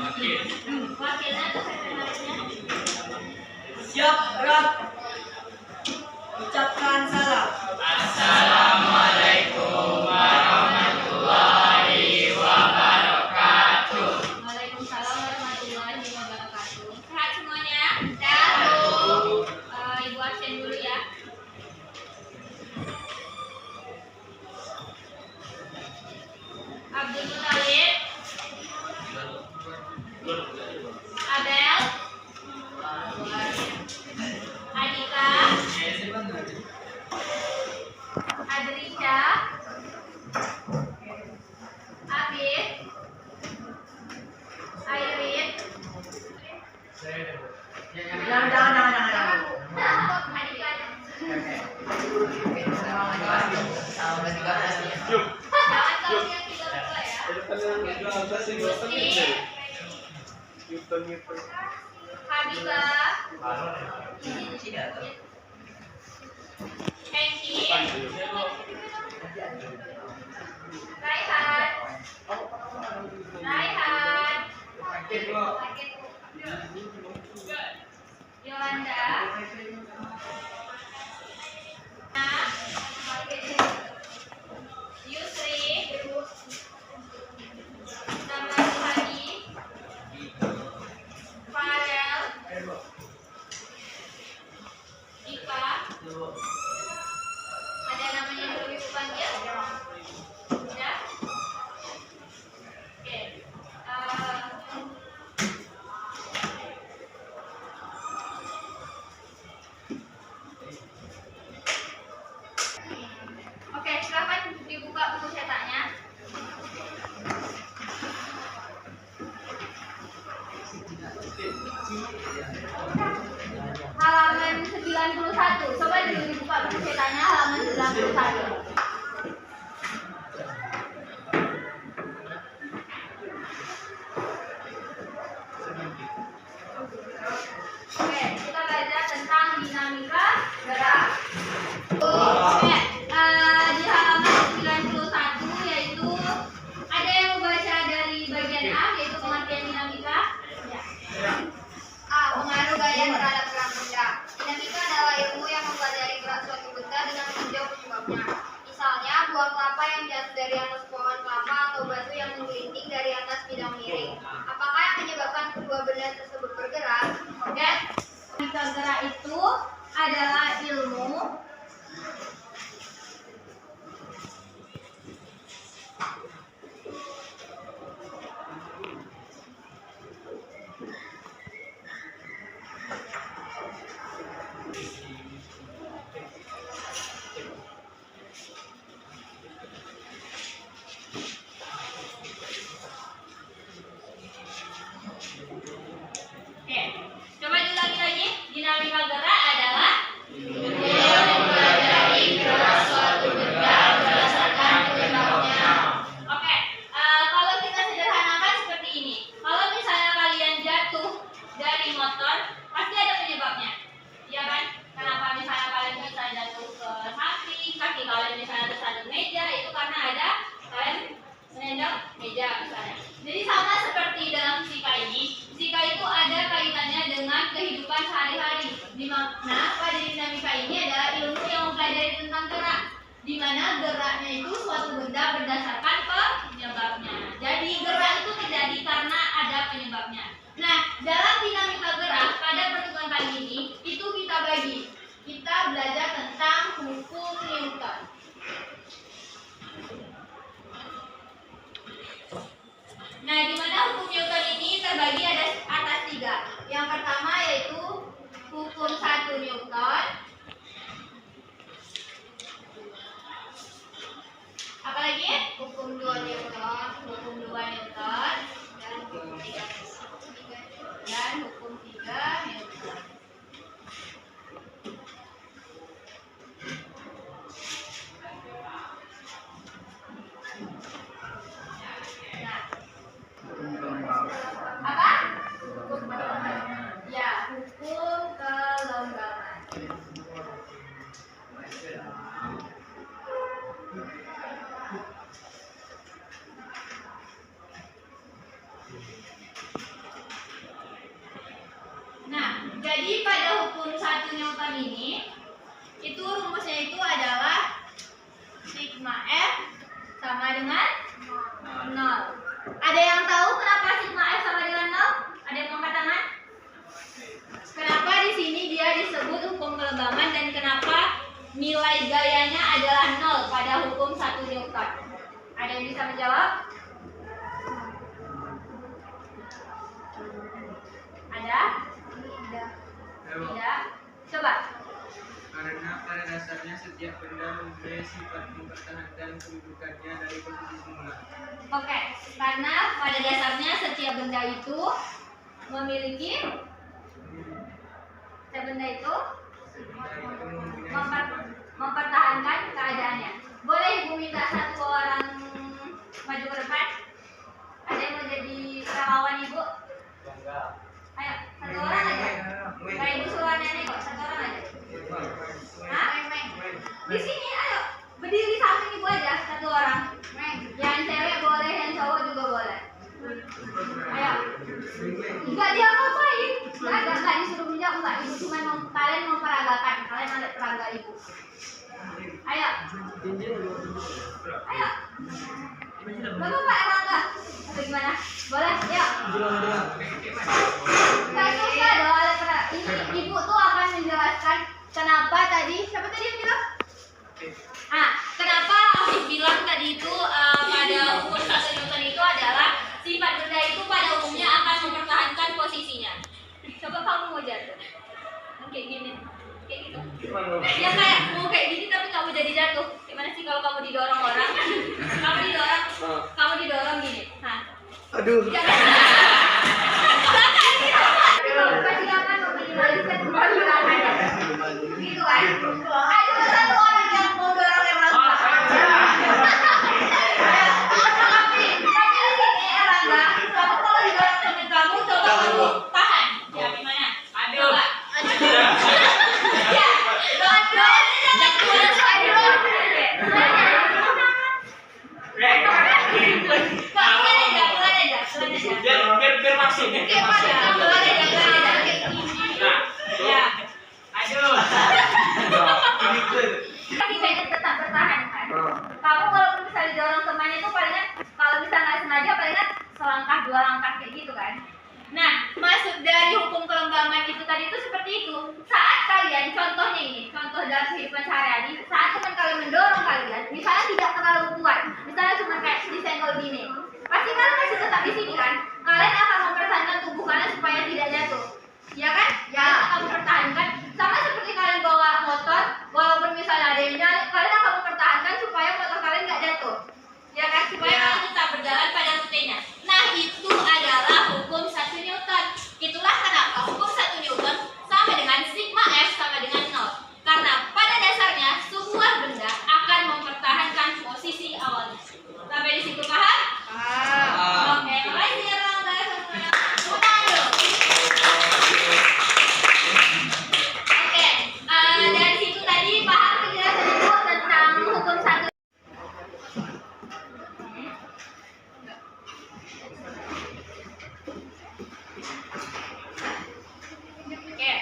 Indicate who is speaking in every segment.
Speaker 1: Wakilnya atau sekretarisnya?
Speaker 2: Siap, gerak. Ucapkan salam.
Speaker 3: Assalamualaikum warahmatullahi wabarakatuh.
Speaker 1: Waalaikumsalam warahmatullahi wabarakatuh. Sehat semuanya?
Speaker 3: Sehat.
Speaker 1: Ibu absen dulu ya. Abdul Muthalib, Abel, Adika, Adrisha, Afif, Airin,
Speaker 2: Jangan.
Speaker 1: Adika.
Speaker 3: Yuk.
Speaker 1: Jangan tahu yang 32 ya. Habibah, Hengki, Raihan, Yolanda, Yusri, Namanya Hadi, Farel, Ika, ada namanya yang belum ibu panggil? Sudah? Oke. Oke, silakan dibuka buku cetaknya. Halaman 91. Coba dulu dibuka buku cetaknya halaman 91. Oke, kita belajar tentang dinamika gerak. Oke, di halaman 91 yaitu ada yang membaca dari bagian A yaitu pengertian dinamika. Ya. A. Pengaruh gaya terhadap gerak benda. Dinamika adalah ilmu yang mempelajari gerak suatu benda dengan meninjau penyebabnya. Misalnya, buah kelapa yang jatuh dari atas pohon kelapa atau batu yang menggelinding dari atas bidang miring. Apakah yang menyebabkan kedua benda tersebut bergerak? Oke. Dinamika gerak itu adalah ilmu Oke, coba diulangi lagi. Dinamika gerak adalah ilmu yang mempelajari gerak suatu benda berdasarkan penyebabnya. Oke, kalau kita sederhanakan seperti ini. Kalau misalnya kalian jatuh dari motor, pasti ada penyebabnya. Iya kan? Kenapa misalnya kalian bisa jatuh ke samping, kaki kalian misalnya tersandung meja, itu karena ada kalian menendang meja misalnya. Jadi sama seperti dalam fisika ini, fisika itu ada kaitannya dengan kehidupan sehari-hari. Di mana pada dinamika ini adalah ilmu yang mempelajari tentang gerak, di mana geraknya itu suatu benda berdasarkan penyebabnya. Jadi gerak itu terjadi karena ada penyebabnya. Nah, dalam dinamika gerak pada pertemuan kali ini itu kita bagi. Kita belajar tentang hukum Newton. Nah, di mana hukum Newton ini terbagi ada atas 3. Yang pertama yaitu hukum 1 Newton. Apalagi? Hukum 2 Newton, hukum 2 Newton, dan hukum 3 Newton. Apa? Ya, hukum kelonggaran. Newton ini, itu rumusnya itu adalah sigma F sama dengan 0. Ada yang tahu kenapa sigma F sama dengan 0? Ada yang angkat tangan? Kenapa di sini dia disebut hukum kelembaman dan kenapa nilai gayanya adalah 0 pada hukum 1 Newton? Ada yang bisa menjawab? Ada? Tidak. Coba.
Speaker 4: Karena pada dasarnya setiap benda mempunyai sifat mempertahankan kedudukannya dari posisi semula.
Speaker 1: Oke, karena pada dasarnya setiap benda itu memiliki mempertahankan keadaannya. Boleh Ibu minta satu orang maju ke depan? Ada yang mau jadi relawan Ibu? Ayo, satu orang aja. Kayak Ibu suruh nenek kok, satu orang aja. Hah? Di sini, ayo. Berdiri samping Ibu aja, satu orang. Yang cewek boleh, yang cowok juga boleh. Ayo. Enggak dia ngapain? Enggak disuruh menjawab, enggak. Ibu cuma kalian memperagakan, kalian ada peraga Ibu. Ayo. Ayo. Bapak Pak Erlangga. Atau gimana? Boleh? Yuk. Enggak susah dong ada peraga. Ini Ibu tuh akan menjelaskan kenapa tadi, siapa tadi yang bilang? Kenapa Afif bilang tadi itu pada hukum 1 Newton itu adalah sifat benda itu pada umumnya akan mempertahankan posisinya. Coba kamu mau jatuh, kayak gini, kayak gitu. Ya kayak mau kayak gini tapi kamu jadi jatuh. Gimana sih kalau kamu didorong orang? kamu didorong gini.
Speaker 2: Aduh.
Speaker 1: Silakan meminimalisir kemungkinannya. Gitu kan? Ada satu orang yang mau dorong Erlangga. Tapi di sini Erlangga, kamu kalau didorong teman kamu coba kamu tahan. Ya gimana?
Speaker 3: Aduh.
Speaker 1: Ya, jangan keluar aduh. Pelan aja.
Speaker 3: Biar maksudnya.
Speaker 1: Pelan aja. Ya.
Speaker 3: Aduh.
Speaker 1: Tapi kayaknya tetap bertahan kan. Kamu walaupun bisa didorong temannya itu palingan kalau bisa nggak sengaja palingan selangkah 2 langkah kayak gitu kan. Nah, maksud dari hukum kelembaman itu tadi itu seperti itu. Saat kalian, contohnya ini, contoh dalam kehidupan sehari-hari, saat teman kalian mendorong kalian, misalnya tidak terlalu kuat, misalnya cuma kayak disenggol gini, pasti kalian masih tetap di sini kan. Kalian akan mempertahankan tubuh kalian supaya tidak jatuh, ya kan? Ya, akan mempertahankan. Sama seperti kalian bawa motor, walaupun misalnya ada yang nyalip, kalian akan mempertahankan supaya motor kalian nggak jatuh, ya kan? Supaya kalian tetap berjalan pada rutenya. Nah, itu adalah hukum 1 Newton. Itulah kenapa hukum 1 Newton sama dengan sigma F sama dengan 0. Karena pada dasarnya sebuah benda akan mempertahankan posisi awalnya. Sampai di situ paham? Oke, makasih ya Erlangga semuanya. Udah dulu. Oke, dari situ tadi paham penjelasan Ibu tentang hukum 1. Oke.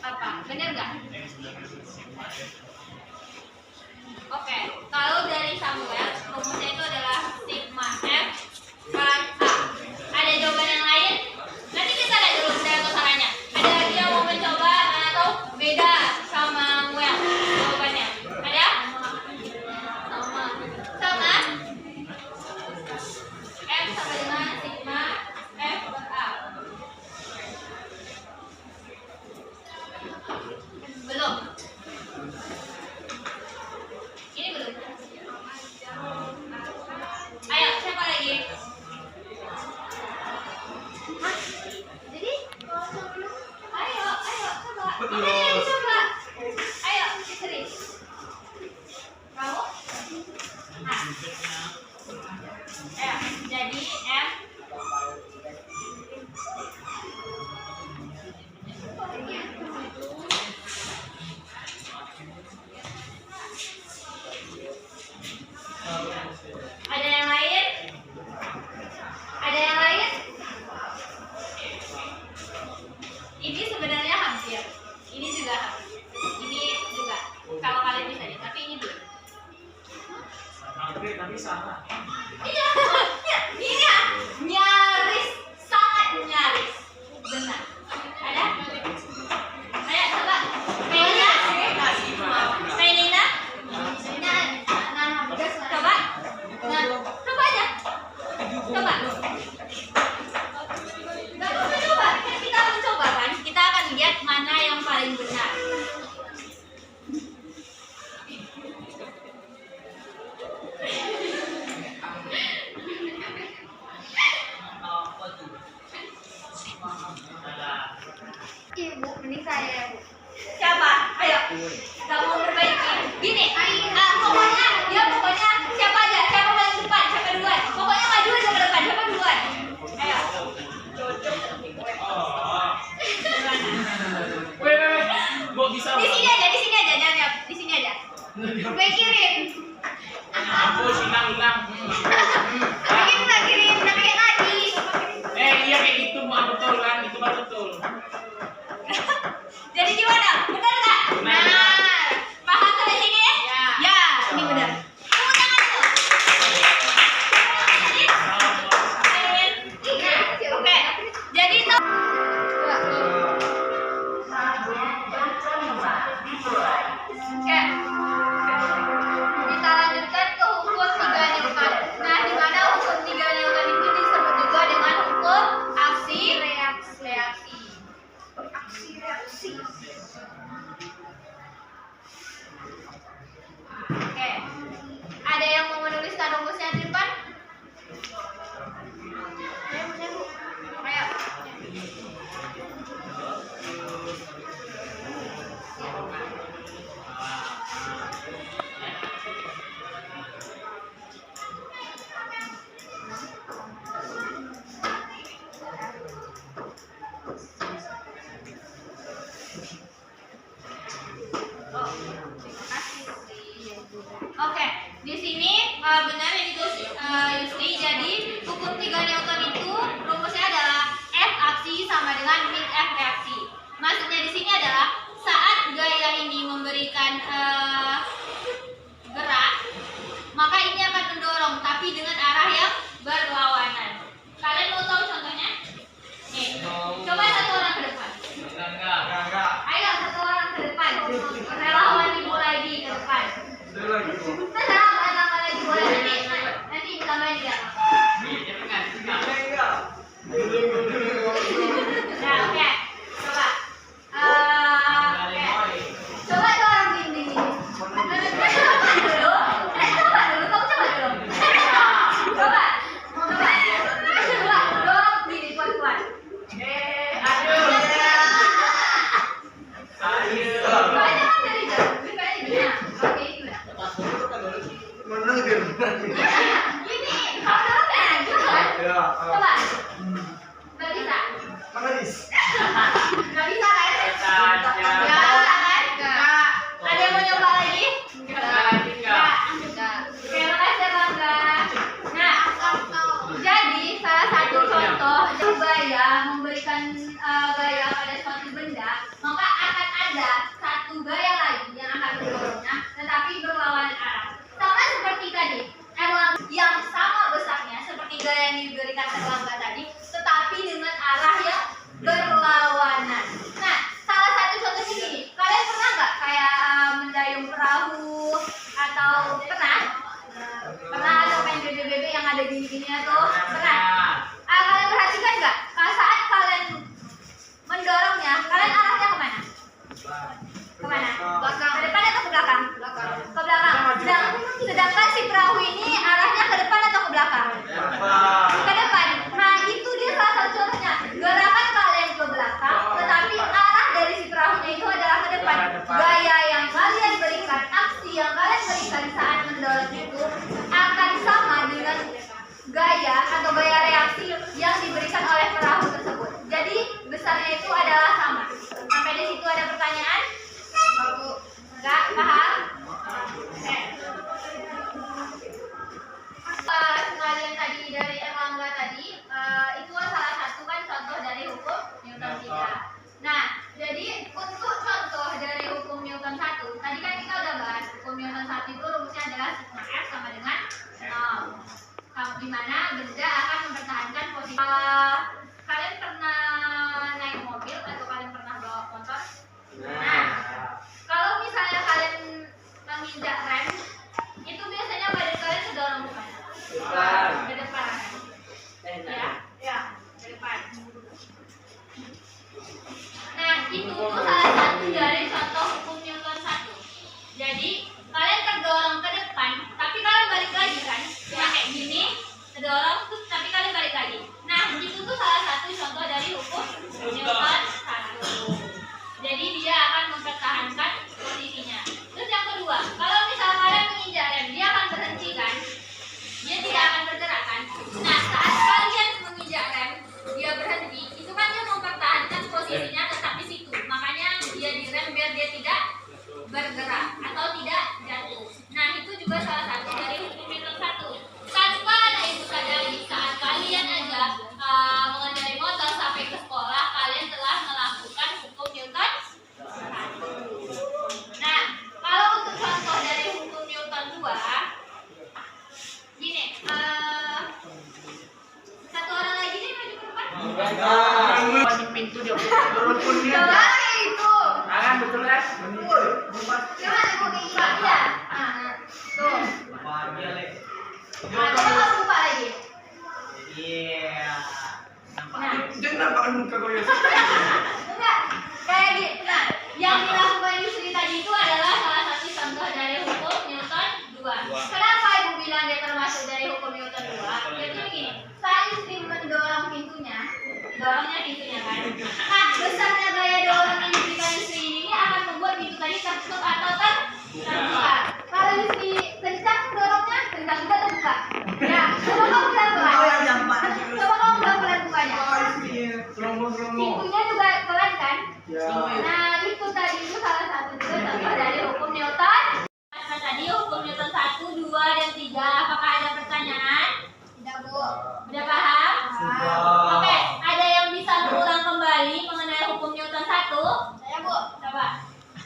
Speaker 1: Apa? Benar nggak? Oke. Kalau dari Samuel, rumusnya itu adalah sigma F per A. Ada jawaban yang lain? Nanti kita lihat dulu benar atau salahnya. Ada lagi yang mau mencoba atau beda sama Samuel jawabannya? Ada? Sama? F sama dengan sigma F per A. Belum. Ini belum. Ayo, siapa lagi? Hah? Jadi? Ayo, coba. Makanya coba. Ayo, serius. Kamu? Ayo, jadi F. Ada yang lain? Ada yang lain?
Speaker 3: Tapi salah.
Speaker 1: Iya, ini ya, nyaris, sangat nyaris. Benar. Ada? Ayo coba. Menina? Menina? Coba. Nah, coba aja. Coba. Gak usah coba, kan kita mencoba kan. Kita akan lihat mana yang paling benar.
Speaker 5: Ibu, mending saya ya, Bu.
Speaker 1: Siapa? Ayo. Kamu perbaiki. Gini, pokoknya siapa aja, siapa paling depan, siapa duluan. Pokoknya maju aja ke depan, siapa duluan. Ayo.
Speaker 3: Weh. Gua bisa.
Speaker 1: Di sini aja, jangan ya. Di sini aja. Gue kirim.
Speaker 3: Hapus, hilang.
Speaker 1: Kirim nggak kirim, nggak kayak tadi.
Speaker 3: Iya kayak gitu, mau betul kan? Itu mah betul.
Speaker 1: Jadi gimana? Benar nggak?
Speaker 3: Benar.
Speaker 1: Paham sampai sini? Ya, ini benar. Tepuk tangan tuh. Oke, jadi itu. Oke. Kita lanjutkan ke hukum 3 Newton. Nah, di mana hukum 3 Newton itu disebut juga dengan hukum aksi reaksi. Oke. Ada yang mau menuliskan rumusnya di depan? Ayo. Oke, di sini benar yang ditulis Yusri. Jadi hukum 3 Newton itu rumusnya adalah F aksi sama dengan min F reaksi. Maksudnya di sini adalah saat gaya ini memberikan gerak, maka ini akan mendorong, tapi dengan arah yang berlawanan. Kalian mau tahu contohnya? Nih, coba satu orang ke depan.
Speaker 3: Enggak.
Speaker 1: Ayo satu orang ke depan. Relawan ibu lagi ke depan. Nah, lama lagi boleh nanti ditambahin dia. Nah, oke. Coba. Oke. Coba tuh orang gini. Coba dulu. Coba dulu. Kamu coba dulu. Coba. Dorong diri kuat-kuat. Banyak kan dari jauh. Kayak gini. Oke, gimana? Gini, kalau dorong kayak gitu kan? Coba. Nggak bisa. Nggak bisa kan? Nggak bisa kan? Nggak. Ada yang mau nyoba lagi? Nggak. Oke, makasih ya Bangga. Nah, jadi salah satu contoh gaya memberikan gaya pada suatu benda, maka akan ada satu gaya lagi yang akan mendorongnya, tetapi berlawanan arah. Sama seperti tadi, yang sama besarnya seperti gaya yang diberikan Erlangga tadi, tetapi dengan arah yang berlawanan. Nah, salah satu contoh ini, kalian pernah nggak kayak mendayung perahu atau pernah? Pernah atau main bebe-bebe yang ada gini-gininya tuh? Pernah? Kalian perhatikan nggak? Saat kalian mendorongnya, kalian arahnya kemana? Kemana?
Speaker 5: Belakang.
Speaker 1: Ke depan atau ke belakang?
Speaker 5: Belakang.
Speaker 1: Ke belakang. Sedangkan si perahu ini arahnya ke depan atau ke belakang? Ke depan. Nah, itu dia salah satu contohnya. Gerakan kalian ke belakang, tetapi arah dari si perahunya itu adalah ke depan. Gaya yang kalian berikan, aksi yang kalian berikan saat mendorong itu akan sama dengan gaya
Speaker 5: mana benda akan mempertahankan posisi. Kalian pernah naik mobil atau kalian pernah bawa motor? Nah, kalau misalnya kalian menginjak rem, itu biasanya badan kalian terdorong kemana? Ke depan. Ya, ya, ke depan. Nah, itu tuh salah satu dari contoh hukum Newton 1. Jadi, kalian terdorong ke depan, tapi kalian balik lagi kan? Ya, kayak gini, terdorong, terus tapi kalian balik lagi. Nah, itu tuh salah satu contoh dari hukum Newton 1. Jadi, dia akan mempertahankan posisinya. Terus yang kedua, kalau misalnya kalian menginjak rem, dia akan berhenti kan? Dia tidak akan bergerak kan? Nah, saat kalian menginjak rem, dia berhenti, itu kan dia mempertahankan posisinya tetap di situ. Makanya dia direm biar dia tidak bergerak atau tidak jatuh. Nah, itu juga salah satu dari hukum Newton 1. Tanpa ada itu sadari, saat kalian aja mengendarai motor sampai ke sekolah, kalian telah melakukan hukum Newton 1. Nah, kalau untuk contoh dari hukum Newton 2, gini, satu orang lagi nih maju ke depan.
Speaker 3: Masih pintu dia turun pun dia.
Speaker 5: Coba itu.
Speaker 3: Tangan betul kan?
Speaker 5: Coba aku buka ya. Tuh. Coba kamu buka lagi. Nah,
Speaker 3: Jangan nampak muka kau ya.
Speaker 5: enggak. Kayak gitu. Nah, yang dilakukan Yusri tadi itu adalah salah satu contoh dari hukum Newton 2. Kenapa Ibu bilang dia termasuk dari hukum Newton 2? Jadi begini, saat Yusri mendorong pintunya, dorongnya pintunya kan. Nah, besarnya gaya dorong yang diberikan Yusri ini akan membuat pintu tadi tertutup atau terbuka. Kalau Yusri kencang dorongnya, kencang juga terbuka. Ya, coba kamu pelan-pelan. Coba kamu pelan-pelan bukanya. Pintunya juga pelan kan? Nah, itu tadi itu salah satu juga contoh dari hukum Newton. Nah, tadi hukum Newton 1, 2, dan 3. Apakah ada pertanyaan? Tidak, Bu. Udah paham? Oke, ada yang bisa berulang kembali mengenai hukum Newton 1? Saya, Bu. Coba.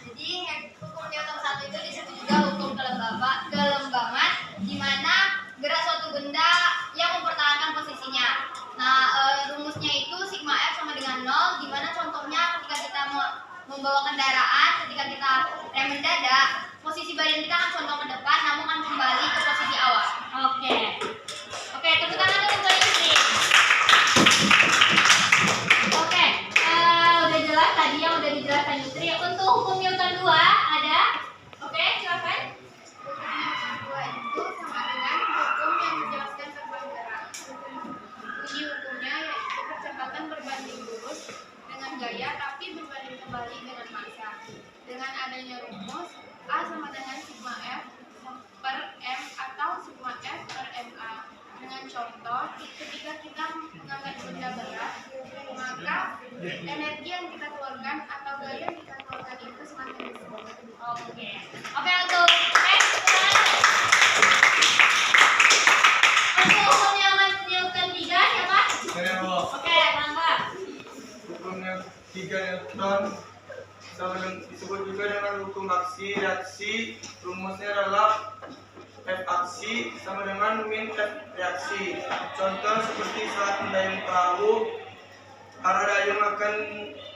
Speaker 5: Jadi, hukum Newton 1 itu disebut juga hukum kelembangan, di mana gerak suatu benda yang mempertahankan posisinya. Nah, rumusnya itu sigma F sama dengan 0, di mana contohnya ketika kita membawa kendaraan, ketika kita rem mendadak, posisi badan kita akan condong ke depan, namun akan kembali ke posisi awal. Oke. Oke, tepuk tangan untuk Yusri. Oke, udah jelas tadi yang udah dijelaskan Yusri. Untuk hukum Newton 2 ada? Oke, silakan.
Speaker 6: Hukum Newton 2 itu sama dengan hukum yang menjelaskan terbang gerak. Bunyi hukumnya yaitu percepatan berbanding lurus dengan gaya tapi berbanding kembali dengan massa. Dengan adanya rumus A sama dengan sigma F per M atau sigma F per MA. Dengan contoh, ketika kita mengangkat benda berat, maka energi yang kita keluarkan atau gaya yang kita keluarkan itu semakin besar.
Speaker 5: Oke. Oke, untuk hukum Newton 3 siapa? Oke, Bangga.
Speaker 4: Hukumnya 3 Newton disebut juga dengan hukum aksi reaksi. Rumusnya adalah F aksi sama dengan min F reaksi. Contoh seperti saat mendayung perahu, arah dayung akan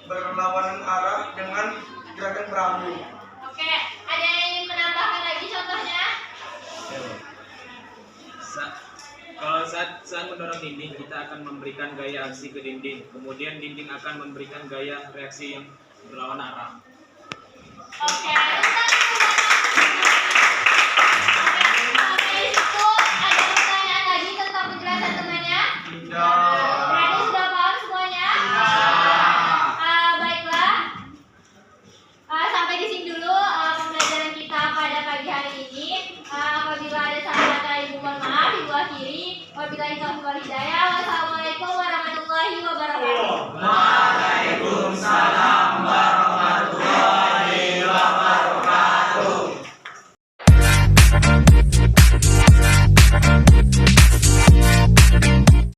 Speaker 4: berlawanan arah dengan gerakan perahu.
Speaker 5: Oke, ada yang ingin menambahkan lagi contohnya?
Speaker 3: Kalau saat mendorong dinding, kita akan memberikan gaya aksi ke dinding. Kemudian dinding akan memberikan gaya reaksi yang berlawan arah.
Speaker 5: Oke, Oke, itu ada pertanyaan lagi tentang penjelasan temannya? Berarti sudah paham semuanya? Baiklah. Sampai di sini dulu pembelajaran kita pada pagi hari ini. Apabila ada salah kata ibu mohon maaf, ibu akhiri. Wabillahi taufiq wal hidayah. Wassalamualaikum.